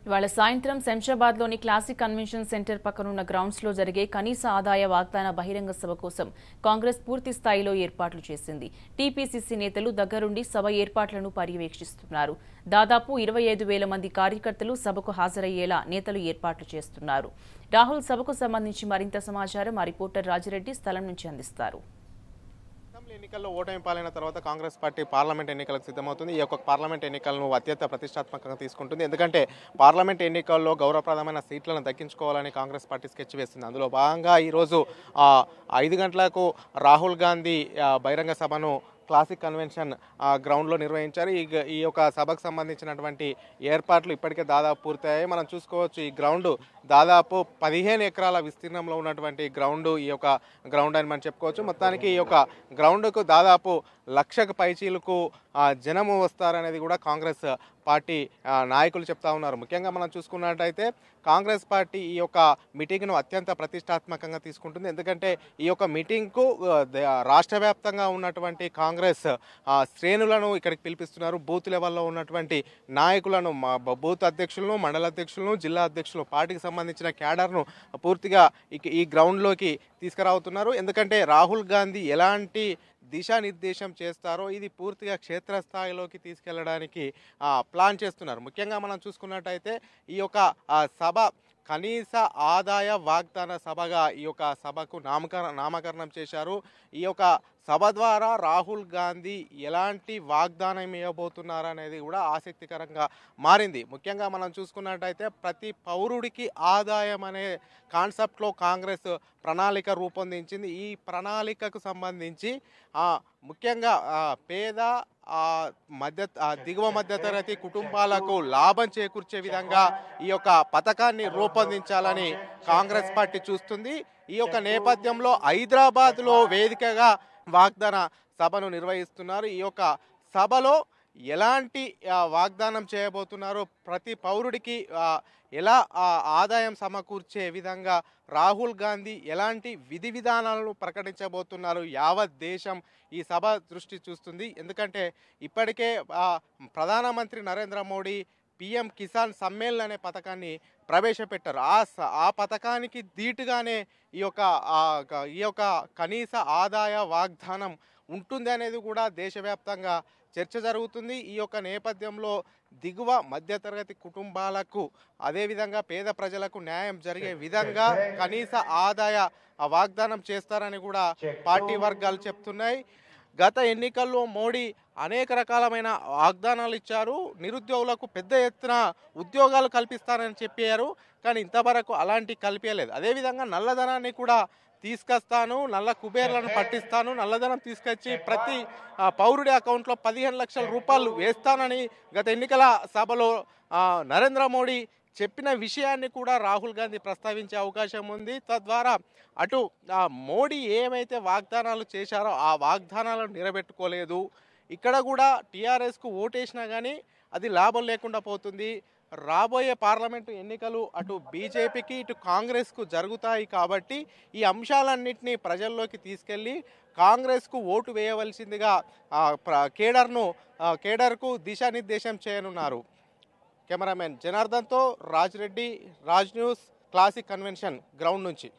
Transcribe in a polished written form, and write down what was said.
ఇవాళ సాయంత్రం శంషాబాద్లోని classic convention centre పక్కనున్న గ్రౌండ్స్లో జరిగే కనీస ఆదాయ వాగ్దాన బహిరంగ సభ కోసం కాంగ్రెస్ పూర్తి స్థాయిలో ఏర్పాట్లు చేసింది. టీపీసీసీ నేతలు దగ్గరుండి సభ ఏర్పాట్లను పర్యవేక్షిస్తున్నారు. దాదాపు 25,000 మంది కార్యకర్తలు సభకు హాజరయ్యేలా నేతలు ఏర్పాట్లు చేస్తున్నారు. రాహుల్ సభకు సంబంధించి మరింత సమాచారం మా రిపోర్టర్ రాజిరెడ్డి స్థలం నుంచి అందిస్తారు. ఎన్నికల్లో ఓటమి పాలైన తర్వాత కాంగ్రెస్ పార్టీ పార్లమెంట్ ఎన్నికలకు సిద్ధమవుతుంది. ఈ యొక్క పార్లమెంట్ ఎన్నికలను అత్యంత ప్రతిష్టాత్మకంగా తీసుకుంటుంది. ఎందుకంటే పార్లమెంట్ ఎన్నికల్లో గౌరవప్రదమైన సీట్లను దక్కించుకోవాలని కాంగ్రెస్ పార్టీ స్కెచ్ వేస్తుంది. అందులో భాగంగా ఈరోజు 5 గంటలకు రాహుల్ గాంధీ బహిరంగ సభను క్లాసిక్ కన్వెన్షన్ గ్రౌండ్లో నిర్వహించారు. ఈ యొక్క సభకు సంబంధించినటువంటి ఏర్పాట్లు ఇప్పటికే దాదాపు పూర్తయ్యాయి. మనం చూసుకోవచ్చు, ఈ గ్రౌండ్ దాదాపు 15 ఎకరాల విస్తీర్ణంలో ఉన్నటువంటి గ్రౌండ్ ఈ యొక్క గ్రౌండ్ అని మనం చెప్పుకోవచ్చు. మొత్తానికి ఈ యొక్క గ్రౌండ్కు దాదాపు 1,00,000 పైచీలకు జనము వస్తారనేది కూడా కాంగ్రెస్ పార్టీ నాయకులు చెప్తా ఉన్నారు. ముఖ్యంగా మనం చూసుకున్నట్టయితే కాంగ్రెస్ పార్టీ ఈ యొక్క మీటింగ్ను అత్యంత ప్రతిష్టాత్మకంగా తీసుకుంటుంది. ఎందుకంటే ఈ యొక్క మీటింగ్కు రాష్ట్ర వ్యాప్తంగా ఉన్నటువంటి కాంగ్రెస్ శ్రేణులను ఇక్కడికి పిలిపిస్తున్నారు. బూత్ లెవెల్లో ఉన్నటువంటి నాయకులను, బూత్ అధ్యక్షులను, మండల అధ్యక్షులను, జిల్లా అధ్యక్షులను, పార్టీకి సంబంధించిన క్యాడర్ను పూర్తిగా ఈ గ్రౌండ్లోకి తీసుకురావుతున్నారు. ఎందుకంటే రాహుల్ గాంధీ ఎలాంటి దిశానిర్దేశం చేస్తారో ఇది పూర్తిగా క్షేత్రస్థాయిలోకి తీసుకెళ్లడానికి ప్లాన్ చేస్తున్నారు. ముఖ్యంగా మనం చూసుకున్నట్టయితే ఈ యొక్క సభ కనీస ఆదాయ వాగ్దాన సభగా ఈ యొక్క సభకు నామకరణం చేశారు. ఈ యొక్క సభ ద్వారా రాహుల్ గాంధీ ఎలాంటి వాగ్దానం ఇవ్వబోతున్నారనేది కూడా ఆసక్తికరంగా మారింది. ముఖ్యంగా మనం చూసుకున్నట్టయితే ప్రతి పౌరుడికి ఆదాయం అనే కాన్సెప్ట్లో కాంగ్రెస్ ప్రణాళిక రూపొందించింది. ఈ ప్రణాళికకు సంబంధించి ముఖ్యంగా పేద దిగువ మధ్యతరగతి కుటుంబాలకు లాభం చేకూర్చే విధంగా ఈ యొక్క పథకాన్ని రూపొందించాలని కాంగ్రెస్ పార్టీ చూస్తుంది. ఈ యొక్క నేపథ్యంలో హైదరాబాద్లో వేదికగా వాగ్దాన సభను నిర్వహిస్తున్నారు. ఈ యొక్క సభలో ఎలాంటి వాగ్దానం చేయబోతున్నారు, ప్రతి పౌరుడికి ఎలా ఆదాయం సమకూర్చే విధంగా రాహుల్ గాంధీ ఎలాంటి విధి విధానాలను ప్రకటించబోతున్నారు, యావత్ దేశం ఈ సభ దృష్టి చూస్తుంది. ఎందుకంటే ఇప్పటికే ప్రధానమంత్రి నరేంద్ర మోడీ పిఎం కిసాన్ సమ్మేళన్ అనే పథకాన్ని ప్రవేశపెట్టారు. ఆ పథకానికి ధీటుగానే ఈ యొక్క కనీస ఆదాయ వాగ్దానం ఉంటుంది అనేది కూడా దేశవ్యాప్తంగా చర్చ జరుగుతుంది. ఈ యొక్క నేపథ్యంలో దిగువ మధ్యతరగతి కుటుంబాలకు, అదేవిధంగా పేద ప్రజలకు న్యాయం జరిగే విధంగా కనీస ఆదాయ వాగ్దానం చేస్తారని కూడా పార్టీ వర్గాలు చెప్తున్నాయి. గత ఎన్నికల్లో మోడీ అనేక రకాలమైన వాగ్దానాలు ఇచ్చారు. నిరుద్యోగులకు పెద్ద ఎత్తున ఉద్యోగాలు కల్పిస్తారని చెప్పారు. కానీ ఇంతవరకు అలాంటి కల్పించలేదు. అదేవిధంగా నల్లధనాన్ని కూడా తీసుకొస్తాను, నల్ల కుబేర్లను పట్టిస్తాను, నల్లధనం తీసుకొచ్చి ప్రతి పౌరుడి అకౌంట్లో 15 లక్షల రూపాయలు వేస్తానని గత ఎన్నికల సభలో నరేంద్ర మోడీ చెప్పిన విషయాన్ని కూడా రాహుల్ గాంధీ ప్రస్తావించే అవకాశం ఉంది. తద్వారా అటు మోడీ ఏమైతే వాగ్దానాలు చేశారో ఆ వాగ్దానాలను నిలబెట్టుకోలేదు. ఇక్కడ కూడా టీఆర్ఎస్కు ఓటేసినా కానీ అది లాభం లేకుండా పోతుంది. రాబోయే పార్లమెంటు ఎన్నికలు అటు బీజేపీకి ఇటు కాంగ్రెస్కు జరుగుతాయి. కాబట్టి ఈ అంశాలన్నింటినీ ప్రజల్లోకి తీసుకెళ్ళి కాంగ్రెస్కు ఓటు వేయవలసిందిగా కేడర్కు దిశానిర్దేశం చేయనున్నారు. కెమెరామెన్ జనార్దన్తో Rajireddy, Raj news, classic convention ground నుంచి.